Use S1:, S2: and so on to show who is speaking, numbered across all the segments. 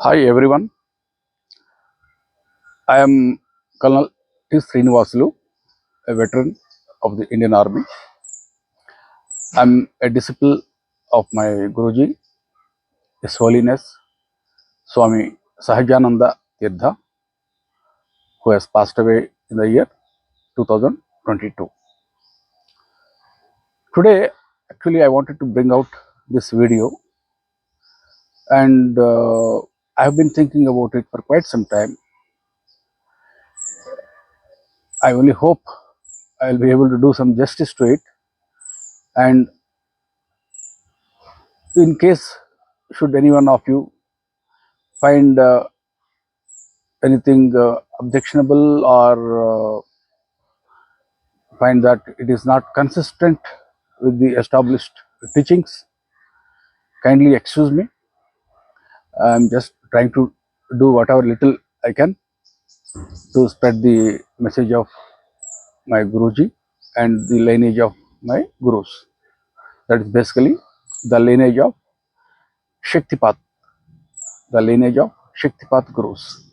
S1: Hi everyone, I am Colonel T.Sreenivasulu, a veteran of the Indian Army. I am a disciple of my Guruji, His Holiness Swami Sahajananda Tirtha, who has passed away in the year 2022. Today, actually, I wanted to bring out this video, and I have been thinking about it for quite some time. I only hope I will be able to do some justice to it, and in case should any one of you find anything objectionable or find that it is not consistent with the established teachings, kindly excuse me. I am just trying to do whatever little I can to spread the message of my Guruji and the lineage of my Gurus. That is basically the lineage of Shaktipat, the lineage of Shaktipat Gurus.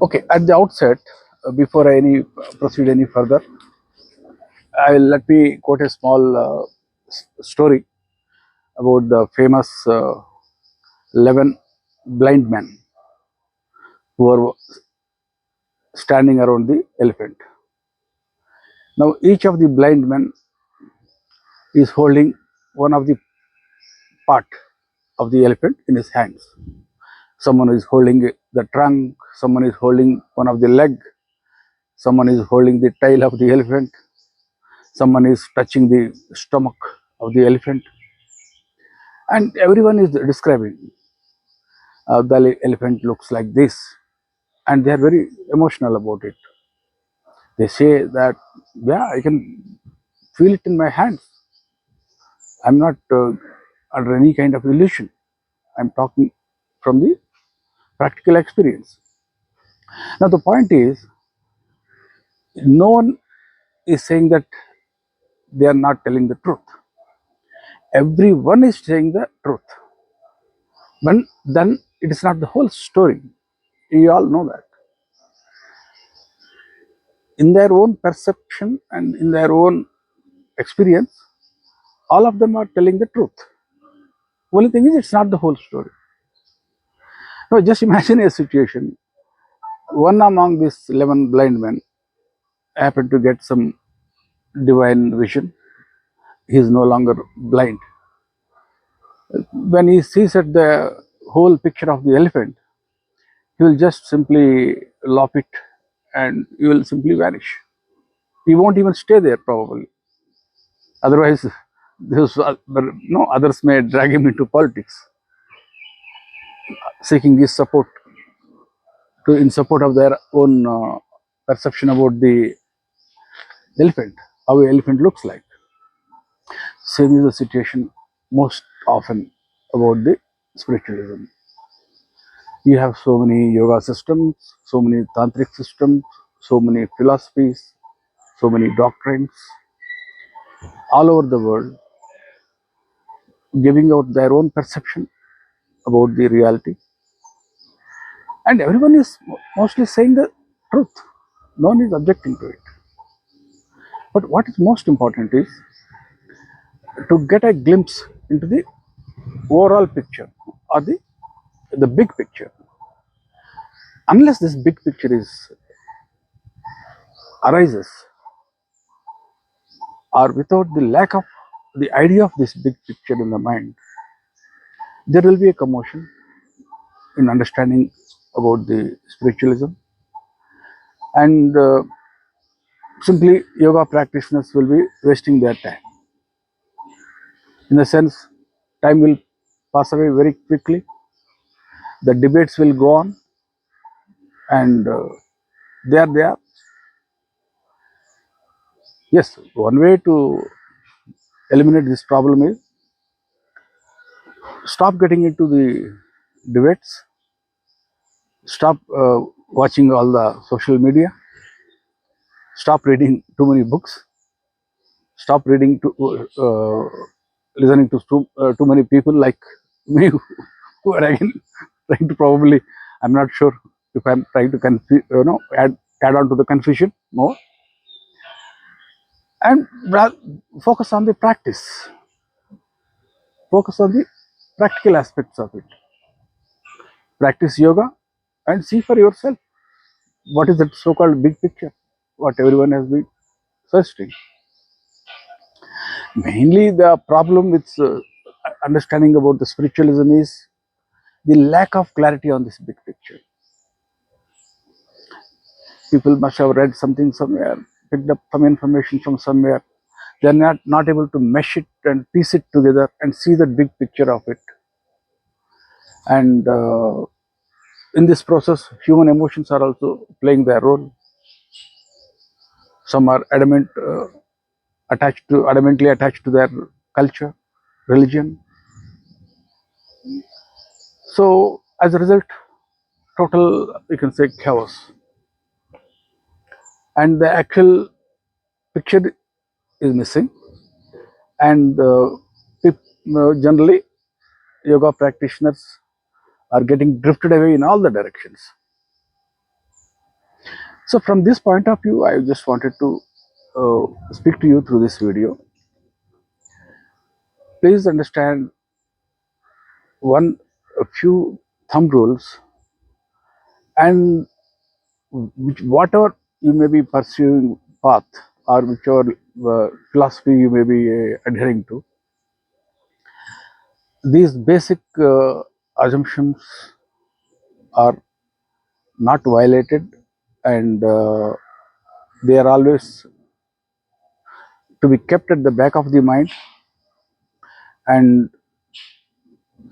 S1: Okay, at the outset, before I proceed any further, let me quote a small story about the famous 11 blind men who are standing around the elephant. Now, each of the blind men is holding one of the part of the elephant in his hands. Someone is holding the trunk, someone is holding one of the leg, someone is holding the tail of the elephant, someone is touching the stomach of the elephant, and everyone is describing the elephant looks like this, and they are very emotional about it. They say that, yeah, I can feel it in my hands. I'm not under any kind of illusion. I'm talking from the practical experience. Now, the point is, no one is saying that they are not telling the truth. Everyone is saying the truth. But then it is not the whole story. You all know that. In their own perception and in their own experience, all of them are telling the truth. Only thing is, it's not the whole story. Now, just imagine a situation. One among these 11 blind men happened to get some divine vision. He is no longer blind. When he sees at the whole picture of the elephant, he will just simply lop it and he will simply vanish. He won't even stay there probably. Otherwise, no others may drag him into politics, seeking his support in support of their own perception about the elephant, how an elephant looks like. Same is the situation most often about the spiritualism. You have so many yoga systems, so many tantric systems, so many philosophies, so many doctrines all over the world giving out their own perception about the reality. And everyone is mostly saying the truth. No one is objecting to it. But what is most important is to get a glimpse into the overall picture or the big picture. Unless this big picture arises, or without the lack of the idea of this big picture in the mind, there will be a commotion in understanding about the spiritualism, and simply yoga practitioners will be wasting their time. In a sense, time will pass away very quickly, the debates will go on, and there they are. Yes, one way to eliminate this problem is stop getting into the debates, stop watching all the social media, stop reading too many books, stop reading to listening to too many people like me But again, trying to probably, I'm not sure if I'm trying to add on to the confusion more, and focus on the practice, focus on the practical aspects of it. Practice yoga and see for yourself what is that so-called big picture, what everyone has been searching. Mainly, the problem with understanding about the spiritualism is the lack of clarity on this big picture. People must have read something somewhere, picked up some information from somewhere. They are not able to mesh it and piece it together and see the big picture of it. And in this process, human emotions are also playing their role. Some are adamantly attached to their culture, religion. So as a result, total, you can say, chaos. And the actual picture is missing. And generally, yoga practitioners are getting drifted away in all the directions. So from this point of view, I just wanted to speak to you through this video. Please understand a few thumb rules, and whatever you may be pursuing path, or whichever philosophy you may be adhering to, these basic assumptions are not violated, and they are always to be kept at the back of the mind. And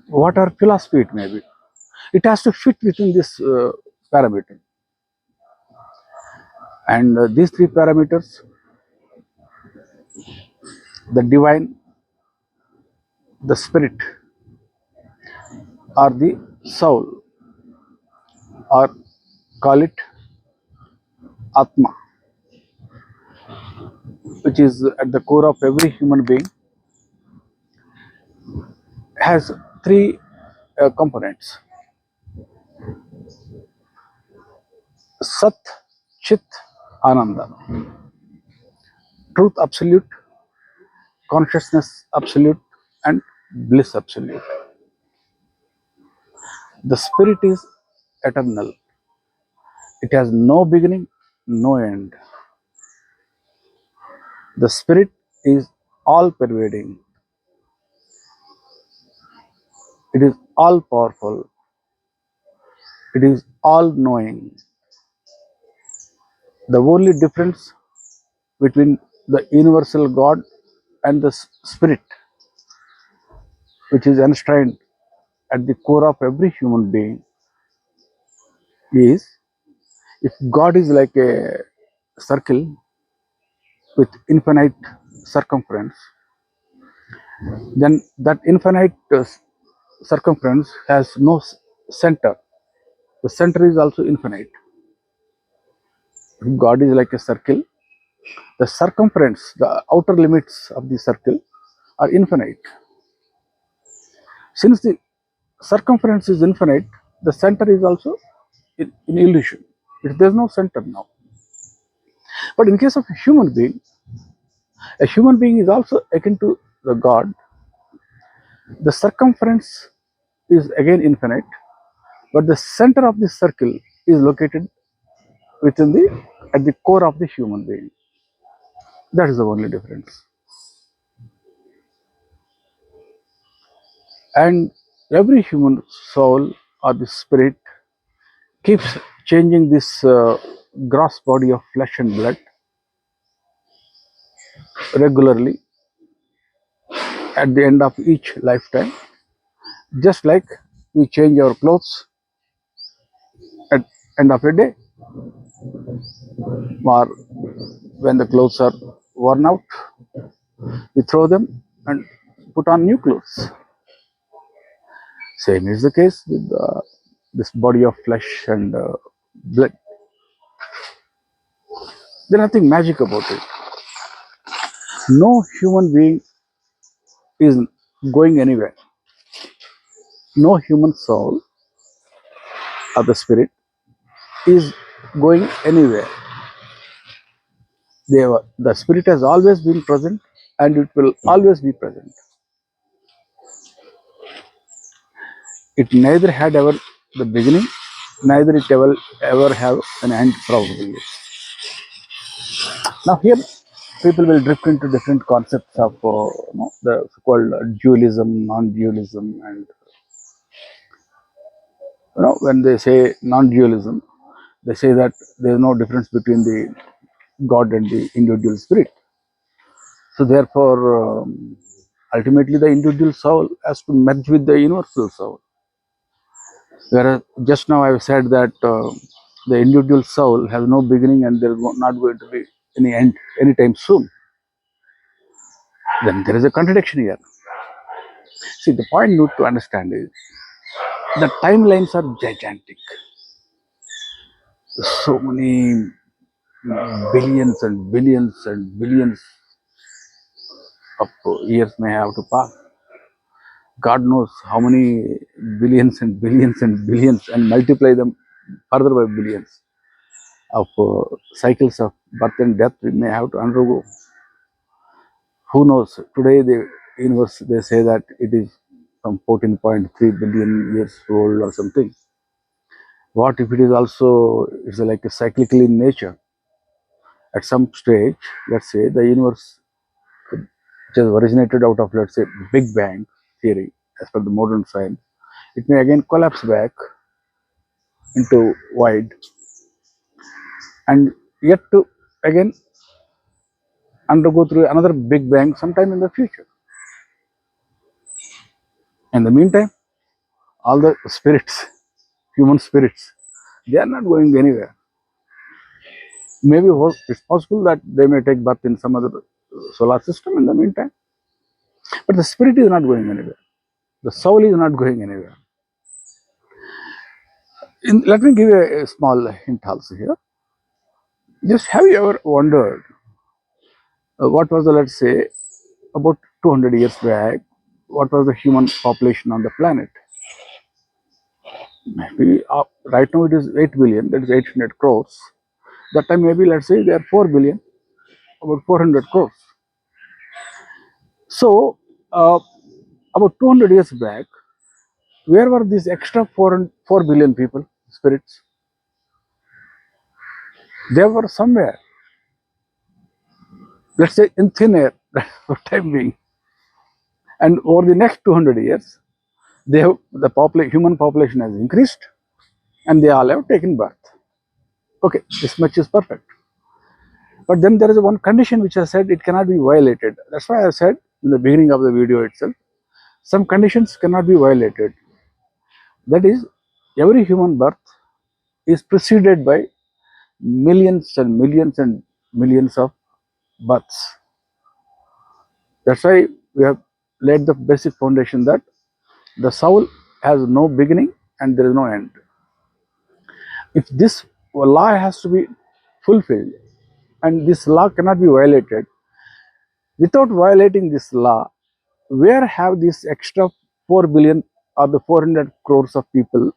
S1: what our philosophy it may be, it has to fit within this parameter. And these three parameters, the divine, the spirit, or the soul, or call it Atma, which is at the core of every human being, has three components: Sat, Chit, Ananda. Truth absolute, consciousness absolute, and bliss absolute. The spirit is eternal. It has no beginning, no end. The spirit is all pervading. It is all powerful. It is all knowing. The only difference between the universal God and the spirit, which is enshrined at the core of every human being, is if God is like a circle with infinite circumference, then that infinite circumference has no center. The center is also infinite. If God is like a circle, the circumference, the outer limits of the circle are infinite. Since the circumference is infinite, the center is also in illusion. There's no center now. But in case of a human being is also akin to the God. The circumference is again infinite, but the center of the circle is located within at the core of the human being. That is the only difference. And every human soul or the spirit keeps changing this gross body of flesh and blood regularly at the end of each lifetime, just like we change our clothes at end of a day, or when the clothes are worn out, we throw them and put on new clothes. Same is the case with this body of flesh and blood. There's nothing magic about it. No human being is going anywhere. no human soul or the spirit is going anywhere. The spirit has always been present and it will always be present. It neither had ever the beginning, neither it ever have an end probably. Now here people will drift into different concepts of the so-called dualism, non-dualism, and when they say non-dualism, they say that there is no difference between the God and the individual spirit. So therefore, ultimately the individual soul has to merge with the universal soul. Whereas just now I have said that the individual soul has no beginning and there is not going to be any end anytime soon. Then there is a contradiction here. See, the point you need to understand is the timelines are gigantic. So many billions and billions and billions of years may have to pass. God knows how many billions and billions and billions, and multiply them further by billions of cycles of birth and death we may have to undergo. Who knows? Today, the universe, they say that it is some 14.3 billion years old or something. What if it is also, it's like a cyclical in nature? At some stage, let's say the universe, which has originated out of, let's say, Big Bang theory, as per the modern science, it may again collapse back into void and yet to again undergo through another Big Bang sometime in the future. In the meantime, all the spirits, human spirits, they are not going anywhere. Maybe it's possible that they may take birth in some other solar system in the meantime, but the spirit is not going anywhere. The soul is not going anywhere. Let me give you a small hint also here. Just have you ever wondered what was the, let's say, about 200 years back, what was the human population on the planet? Maybe right now it is 8 billion, that is 800 crores. That time maybe let's say there are 4 billion, about 400 crores. So about 200 years back, where were these extra 4 billion people, spirits? They were somewhere, let's say in thin air for time being. And over the next 200 years, the human population has increased and they all have taken birth. Okay, this much is perfect. But then there is one condition which I said it cannot be violated. That's why I said in the beginning of the video itself, some conditions cannot be violated. That is, every human birth is preceded by millions and millions and millions of births. That's why we have laid the basic foundation that the soul has no beginning and there is no end. If this law has to be fulfilled and this law cannot be violated, without violating this law, where have these extra 4 billion or the 400 crores of people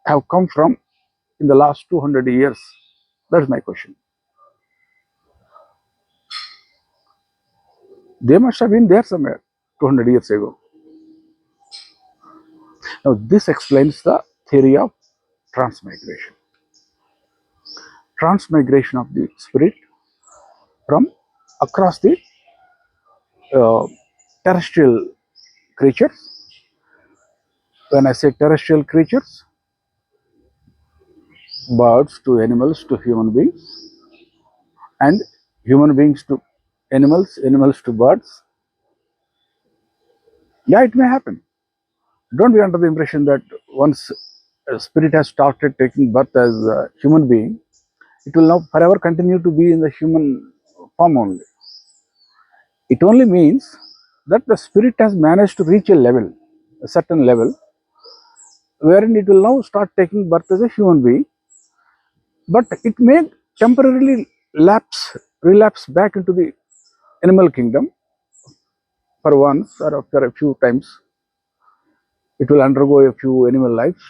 S1: have come from in the last 200 years? That's my question. They must have been there somewhere 200 years ago. Now, this explains the theory of transmigration. Transmigration of the spirit from across the uh, terrestrial creatures. When I say terrestrial creatures, birds to animals to human beings, and human beings to animals, animals to birds. Yeah, it may happen. Don't be under the impression that once a spirit has started taking birth as a human being, it will now forever continue to be in the human form only. It only means that the spirit has managed to reach a level, a certain level, wherein it will now start taking birth as a human being, but it may temporarily relapse back into the animal kingdom for once or after a few times. it will undergo a few animal lives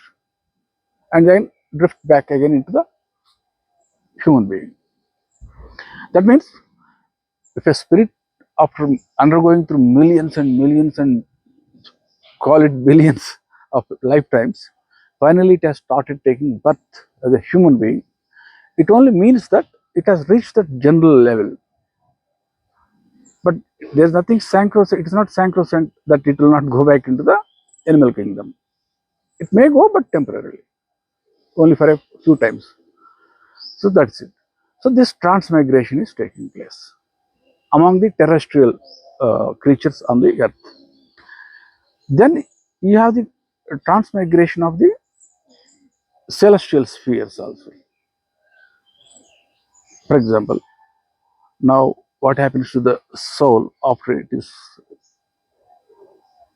S1: and then drift back again into the human being. That means if a spirit, after undergoing through millions and millions and call it billions of lifetimes, finally it has started taking birth as a human being, it only means that it has reached that general level. But there's nothing sacrosanct, it is not sacrosanct that it will not go back into the animal kingdom. It may go, but temporarily, only for a few times. So that's it. So this transmigration is taking place among the terrestrial creatures on the earth. Then you have the transmigration of the celestial spheres also. For example, now what happens to the soul after it is,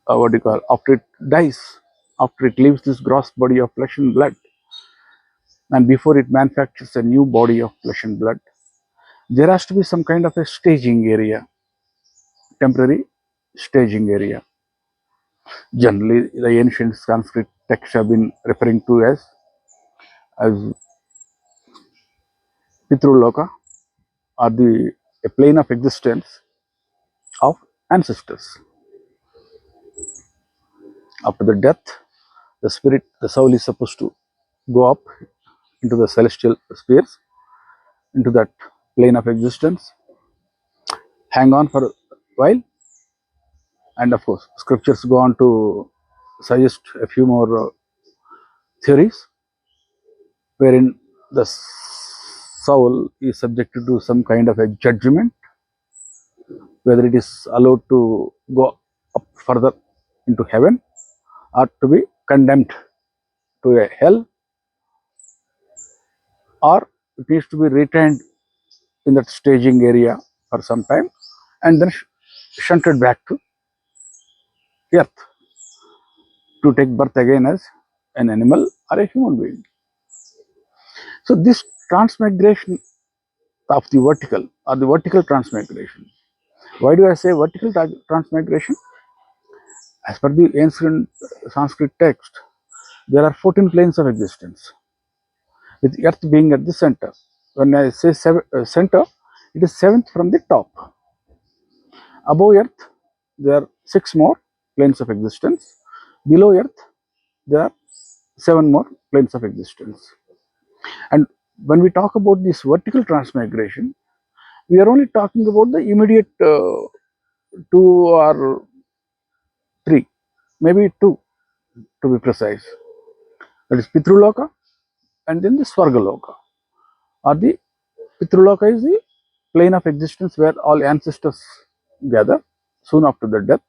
S1: what do you call, after it dies, after it leaves this gross body of flesh and blood, and before it manufactures a new body of flesh and blood, there has to be some kind of a staging area, temporary staging area. Generally, the ancient Sanskrit texts have been referring to as Pitruloka, or the a plane of existence of ancestors. After the death, the spirit, the soul is supposed to go up into the celestial spheres, into that plane of existence, hang on for a while, and of course, scriptures go on to suggest a few more theories wherein the soul is subjected to some kind of a judgment, whether it is allowed to go up further into heaven or to be condemned to a hell, or it needs to be retained in that staging area for some time and then shunted back to earth to take birth again as an animal or a human being. So this transmigration of the vertical, or the vertical transmigration. Why do I say vertical transmigration? As per the ancient Sanskrit text, there are 14 planes of existence, with earth being at the center. When I say center, it is seventh from the top. Above earth, there are 6 more planes of existence. Below earth, there are 7 more planes of existence. And when we talk about this vertical transmigration, we are only talking about the immediate 2 or 3, maybe 2 to be precise. That is Pitruloka and then the Swargaloka. Or the Pitruloka is the plane of existence where all ancestors gather soon after the death,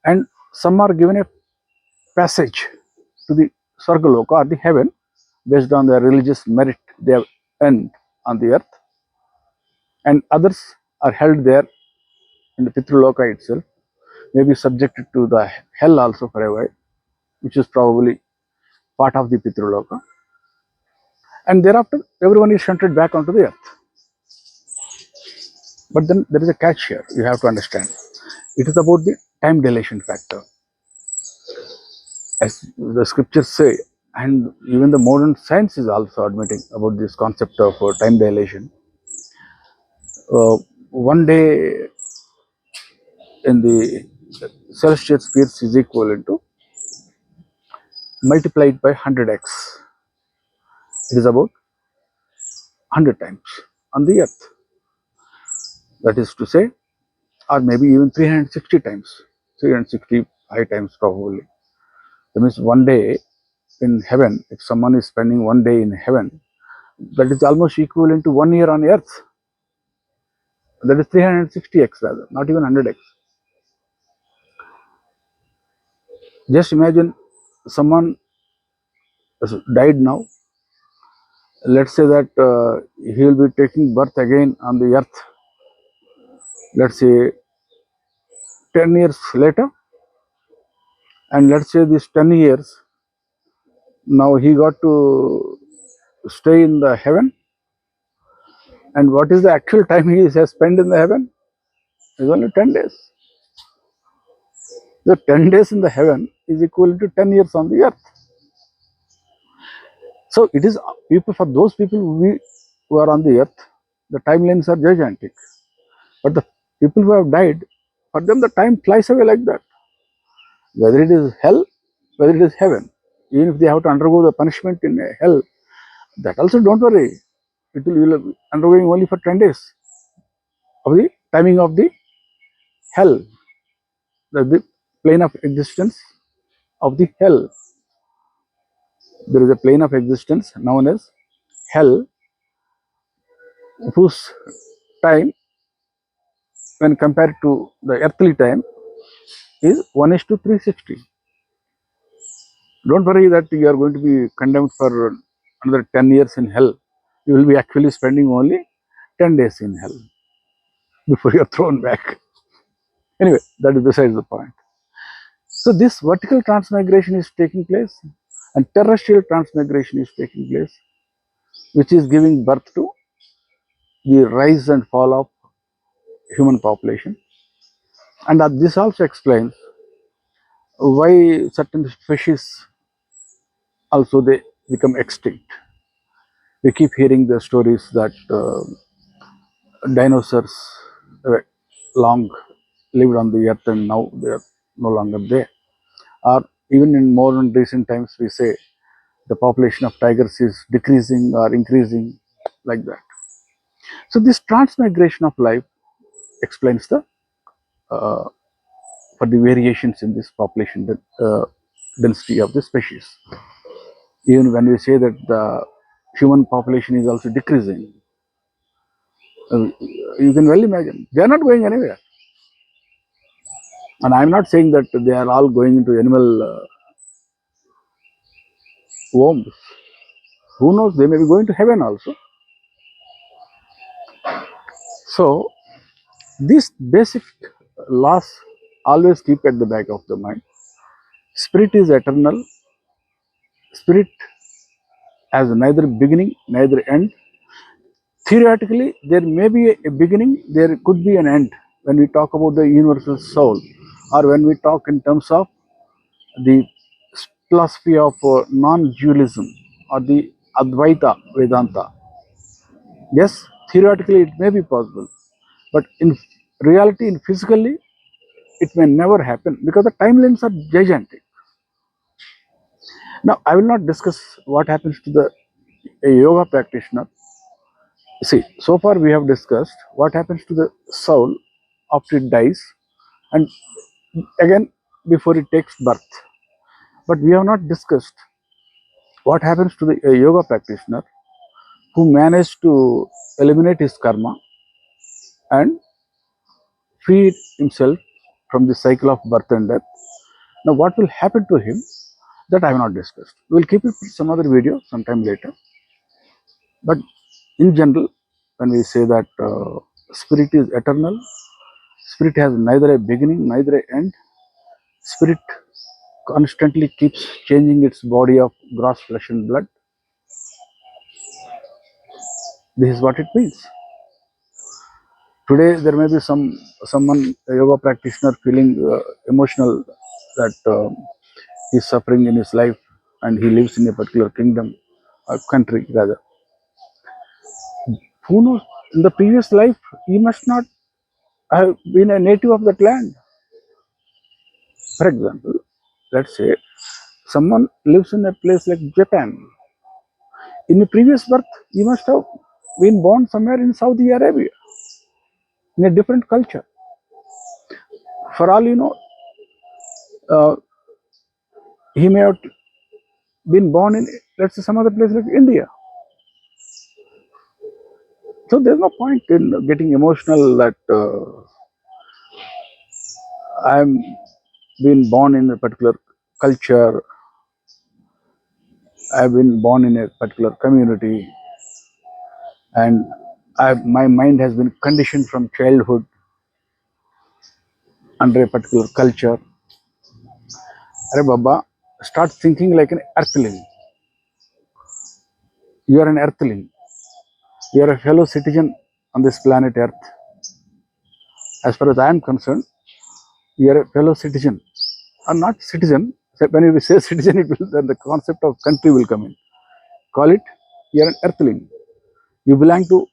S1: and some are given a passage to the Swargaloka or the heaven based on their religious merit they have earned on the earth, and others are held there in the Pitruloka itself, may be subjected to the hell also for a while, which is probably part of the Pitruloka, and thereafter everyone is shunted back onto the earth. But then there is a catch here, you have to understand. It is about the time dilation factor. As the scriptures say, and even the modern science is also admitting about this concept of time dilation. One day in the celestial spheres is equivalent to multiplied by 100x. It is about 100 times on the earth. That is to say, or maybe even 360 times, 365 times probably. That means one day in heaven, if someone is spending one day in heaven, that is almost equivalent to 1 year on earth. That is 360x rather, not even 100x. Just imagine someone has died now. Let's say that he will be taking birth again on the earth, let's say 10 years later, and let's say this 10 years, now he got to stay in the heaven, and what is the actual time he has spent in the heaven? Is only 10 days. The 10 days in the heaven is equivalent to 10 years on the earth. So it is people, for those people who are on the earth, the timelines are gigantic. But the people who have died, for them the time flies away like that. Whether it is hell, whether it is heaven, even if they have to undergo the punishment in hell, that also don't worry. It will, you will be undergoing only for 10 days of the timing of the hell, the plane of existence of the hell. There is a plane of existence known as hell, whose time, when compared to the earthly time, is 1 is to 360. Don't worry that you are going to be condemned for another 10 years in hell. You will be actually spending only 10 days in hell before you are thrown back. Anyway, that is besides the point. So this vertical transmigration is taking place and terrestrial transmigration is taking place, which is giving birth to the rise and fall of human population. And this also explains why certain species also they become extinct. We keep hearing the stories that dinosaurs long lived on the earth and now they are no longer there. Or even in more recent times, we say the population of tigers is decreasing or increasing, like that. So this transmigration of life explains the for the variations in this population density of the species. Even when we say that the human population is also decreasing, you can well imagine they are not going anywhere. And I am not saying that they are all going into animal wombs. Who knows? They may be going to heaven also. So these basic laws always keep at the back of the mind. Spirit is eternal. Spirit has neither beginning, neither end. Theoretically, there may be a beginning, there could be an end when we talk about the universal soul, or when we talk in terms of the philosophy of non-dualism or the Advaita Vedanta. Yes, theoretically it may be possible, but in reality, in physically, it may never happen because the timelines are gigantic. Now, I will not discuss what happens to a yoga practitioner. See, so far we have discussed what happens to the soul after it dies and again before it takes birth. But we have not discussed what happens to a yoga practitioner who managed to eliminate his karma and free himself from the cycle of birth and death. Now, what will happen to him? That I have not discussed. We will keep it for some other video sometime later. But in general, when we say that spirit is eternal, spirit has neither a beginning, neither an end. Spirit constantly keeps changing its body of gross flesh and blood. This is what it means. Today, there may be someone, a yoga practitioner, feeling emotional that he is suffering in his life and he lives in a particular kingdom or country rather. Who knows? In the previous life, he must not have been a native of that land. For example, let's say someone lives in a place like Japan. In the previous birth, he must have been born somewhere in Saudi Arabia, in a different culture. For all you know, uh, he may have been born in, let's say, some other place like India. So there's no point in getting emotional that I'm been born in a particular culture, I've been born in a particular community, and my mind has been conditioned from childhood under a particular culture. Arey Baba, start thinking like an earthling. You are an earthling. You are a fellow citizen on this planet Earth. As far as I am concerned, you are a fellow citizen, or not citizen. So when we say citizen, it will, then the concept of country will come in. Call it, you're an earthling. You belong to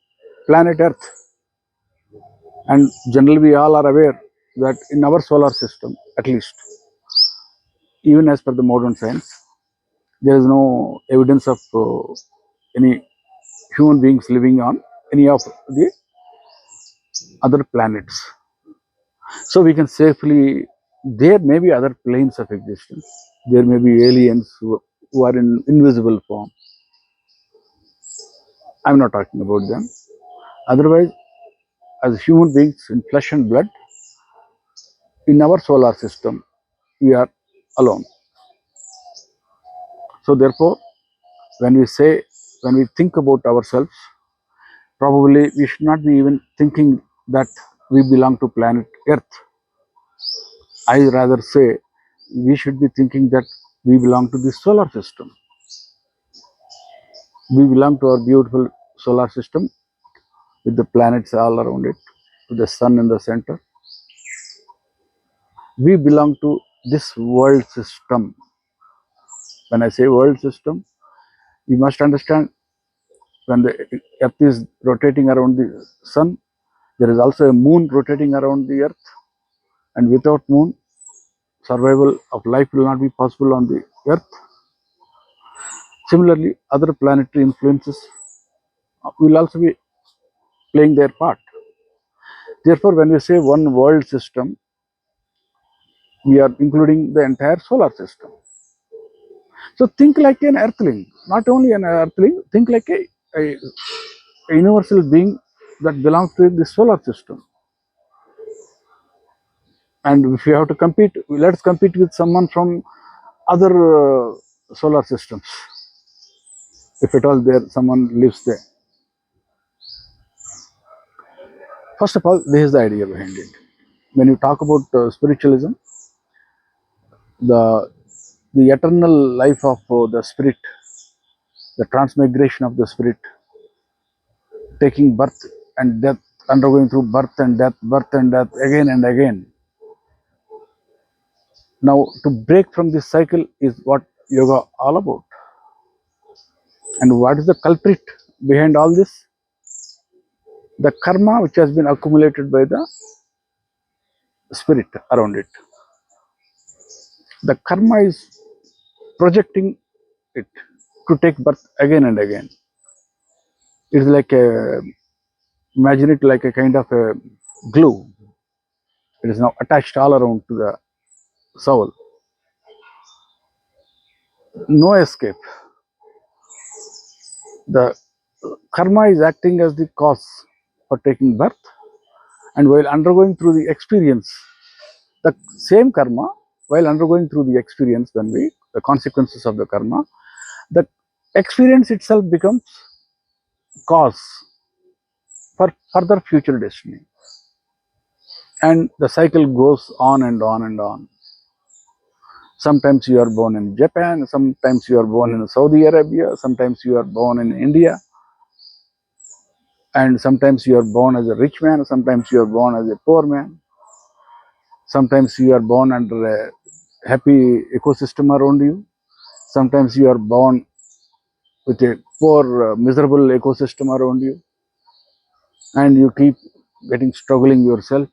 S1: planet Earth. And generally, we all are aware that in our solar system, at least, even as per the modern science, there is no evidence of any human beings living on any of the other planets. So we can safely, there may be other planes of existence. There may be aliens who are in invisible form. I'm not talking about them. Otherwise, as human beings in flesh and blood, in our solar system, we are alone. So therefore, when we say, when we think about ourselves, probably we should not be even thinking that we belong to planet Earth. I rather say we should be thinking that we belong to the solar system. We belong to our beautiful solar system with the planets all around it, with the sun in the center. We belong to this world system. When I say world system, you must understand, when the earth is rotating around the sun, there is also a moon rotating around the earth, and without moon, survival of life will not be possible on the earth. Similarly, other planetary influences will also be playing their part. Therefore, when we say one world system, we are including the entire solar system. So think like an earthling, not only an earthling, think like a universal being that belongs to the solar system. And if you have to compete, let's compete with someone from other solar systems, if at all there someone lives there. First of all, this is the idea behind it. When you talk about spiritualism, the eternal life of the spirit, the transmigration of the spirit, taking birth and death, undergoing through birth and death again and again. Now, to break from this cycle is what yoga all about. And what is the culprit behind all this? The karma which has been accumulated by the spirit around it. The karma is projecting it to take birth again and again. It's like a, imagine it like a kind of a glue. It is now attached all around to the soul. No escape. The karma is acting as the cause for taking birth, and while undergoing through the experience, the same karma, while undergoing through the experience, when we, the consequences of the karma, the experience itself becomes cause for further future destiny. And the cycle goes on and on and on. Sometimes you are born in Japan, sometimes you are born in Saudi Arabia, sometimes you are born in India, and sometimes you are born as a rich man, sometimes you are born as a poor man, sometimes you are born under a happy ecosystem around you, sometimes you are born with a poor, miserable ecosystem around you, and you keep getting struggling yourself,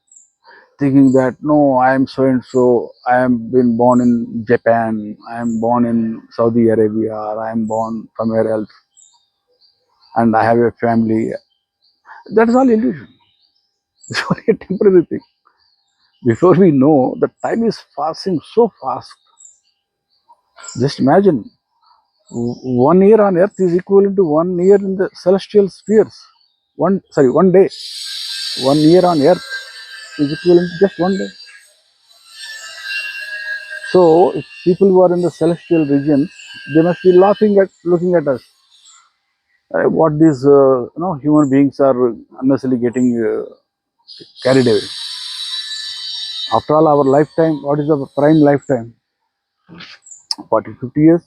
S1: thinking that no, I am so and so, I am been born in Japan, I am born in Saudi Arabia, or I am born somewhere else, and I have a family. That is all illusion. It's only a temporary thing. Before we know, the time is passing so fast. Just imagine, 1 year on earth is equivalent to 1 year in the celestial spheres. 1 day. 1 year on earth is equivalent to just 1 day. So, if people who are in the celestial regions, they must be laughing at, looking at us. What these human beings are unnecessarily getting carried away. After all, our lifetime, what is the prime lifetime? 40, 50 years.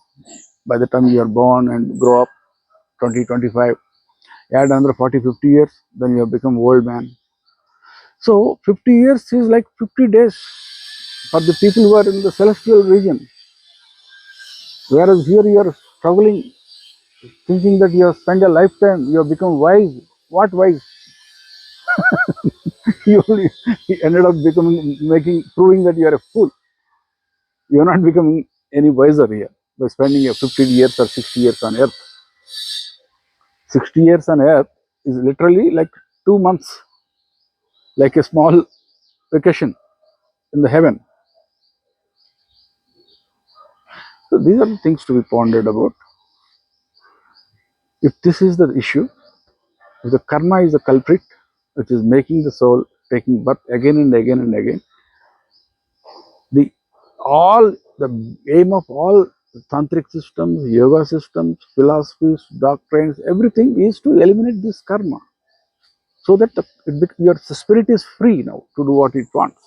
S1: By the time you are born and grow up, 20, 25, add another 40, 50 years, then you have become old man. So 50 years is like 50 days for the people who are in the celestial region. Whereas here you are struggling, thinking that you have spent a lifetime, you have become wise. What wise? You only ended up becoming, proving that you are a fool. You are not becoming any wiser here by spending a 50 years or 60 years on earth. 60 years on earth is literally like 2 months, like a small vacation in the heaven. So these are the things to be pondered about. If this is the issue, if the karma is the culprit, which is making the soul taking birth again and again and again, the all the aim of all tantric systems, yoga systems, philosophies, doctrines, everything is to eliminate this karma, so that your spirit is free now to do what it wants,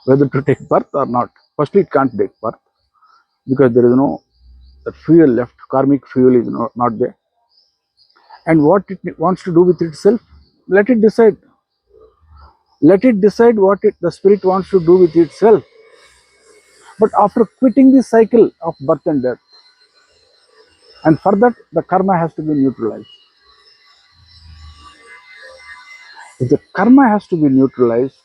S1: whether to take birth or not. Firstly, it can't take birth because there is no that fuel left. Karmic fuel is not there. And what it wants to do with itself, let it decide. Let it decide what the spirit wants to do with itself. But after quitting the cycle of birth and death, and for that, the karma has to be neutralized. If the karma has to be neutralized,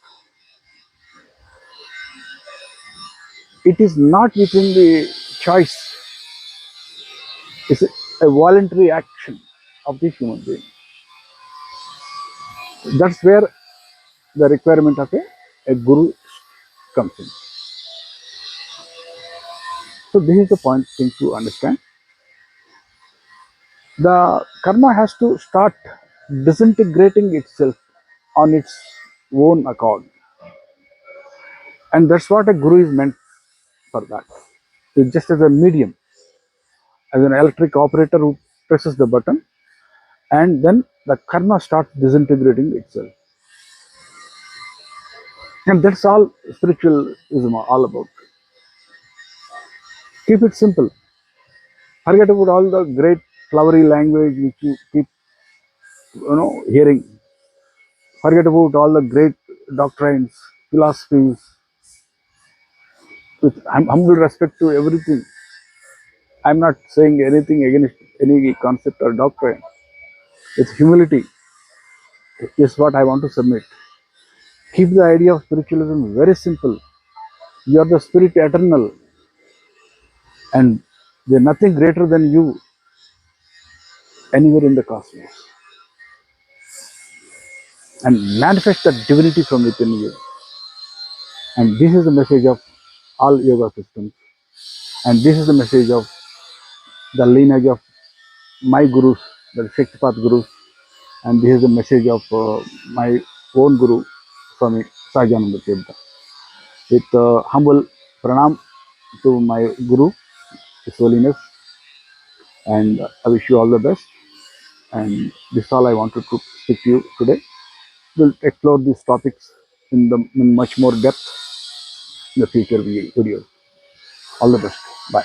S1: it is not within the choice. It's a voluntary action of the human being. That's where the requirement of a guru comes in. So this is the point thing to understand. The karma has to start disintegrating itself on its own accord. And that's what a guru is meant for that. It's just as a medium, as an electric operator who presses the button, and then the karma starts disintegrating itself. And that's all spiritualism all about. Keep it simple. Forget about all the great flowery language which you keep hearing. Forget about all the great doctrines, philosophies. With humble respect to everything, I'm not saying anything against any concept or doctrine. It's humility is what I want to submit. Keep the idea of spiritualism very simple. You are the spirit eternal, and there's nothing greater than you anywhere in the cosmos. And manifest that divinity from within you. And this is the message of all yoga systems. And this is the message of the lineage of my gurus, the Shaktipat gurus. And this is the message of my own guru, Swami Sahajananda Tirtha. With humble pranam to my guru, His Holiness, and I wish you all the best. And this is all I wanted to speak to you today. We'll explore these topics in much more depth in the future videos. All the best. Bye.